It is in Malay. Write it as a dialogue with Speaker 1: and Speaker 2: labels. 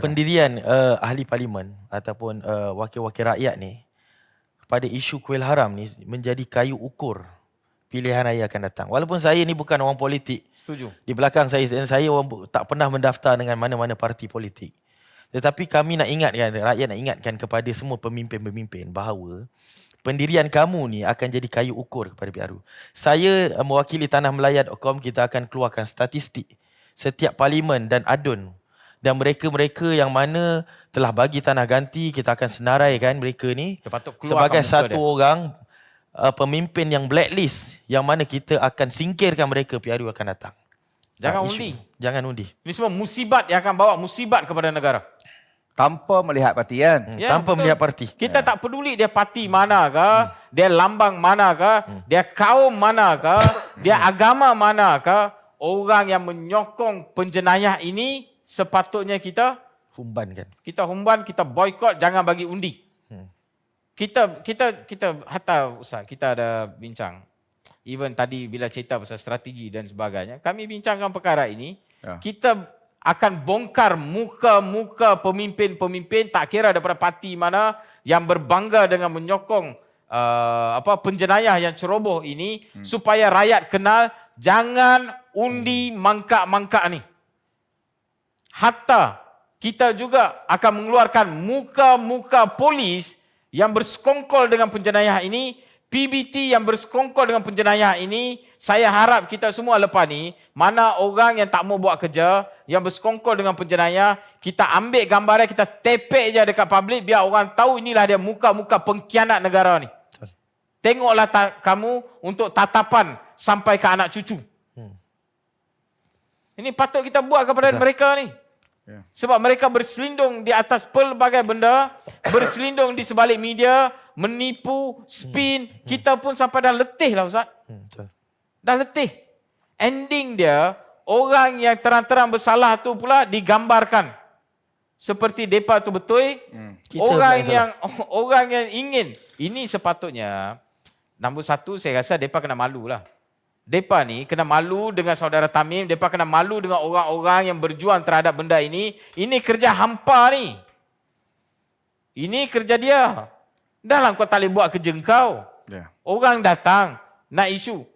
Speaker 1: Pendirian ahli parlimen ataupun wakil-wakil rakyat ni pada isu kuil haram ni menjadi kayu ukur pilihan raya akan datang. Walaupun saya ni bukan orang politik.
Speaker 2: Setuju.
Speaker 1: Di belakang saya tak pernah mendaftar dengan mana-mana parti politik. Tetapi kami nak ingatkan, rakyat nak ingatkan kepada semua pemimpin-pemimpin bahawa pendirian kamu ni akan jadi kayu ukur kepada PRU. Saya mewakili Tanah Melaya.com, kita akan keluarkan statistik setiap parlimen dan adun. Dan mereka-mereka yang mana telah bagi tanah ganti, kita akan senaraikan mereka ni sebagai satu orang pemimpin yang blacklist, yang mana kita akan singkirkan mereka PRU akan datang.
Speaker 2: Jangan undi.
Speaker 1: Jangan undi.
Speaker 2: Ini semua musibat yang akan bawa musibat kepada negara.
Speaker 3: Tanpa melihat parti kan?
Speaker 2: Ya,
Speaker 1: tanpa melihat parti.
Speaker 2: Kita tak peduli dia parti manakah, dia lambang manakah, dia kaum manakah, dia agama manakah. Orang yang menyokong penjenayah ini sepatutnya kita
Speaker 1: humbankan.
Speaker 2: Kita humban, kita boykot, jangan bagi undi. Kita hatta Ustaz, kita ada bincang. Even tadi bila cerita pasal strategi dan sebagainya, kami bincangkan perkara ini. Ya. Kita akan bongkar muka-muka pemimpin-pemimpin, tak kira daripada parti mana, yang berbangga dengan menyokong penjenayah yang ceroboh ini, supaya rakyat kenal, jangan undi mangkak-mangkak ni. Hatta kita juga akan mengeluarkan muka-muka polis yang bersekongkol dengan penjenayah ini, PBT yang bersekongkol dengan penjenayah ini. Saya harap kita semua lepas ni, mana orang yang tak mau buat kerja, yang bersekongkol dengan penjenayah, kita ambil gambarnya, kita tepek je dekat publik, biar orang tahu inilah dia muka-muka pengkhianat negara ni. Tengoklah kamu untuk tatapan sampai ke anak cucu. Ini patut kita buat kepada mereka ni. Sebab mereka berselindung di atas pelbagai benda, berselindung di sebalik media, menipu, spin. Kita pun sampai dah letih lah Ustaz. Dah letih. Ending dia, orang yang terang-terang bersalah tu pula digambarkan seperti depa tu betul. Orang yang ingin. Ini sepatutnya, nombor satu saya rasa depa kena malu lah. Depa ni kena malu dengan saudara Tamim, depa kena malu dengan orang-orang yang berjuang terhadap benda ini. Ini kerja hampa ni. Ini kerja dia. Dah lah kau tak boleh buat kerja kau. Orang datang nak isu.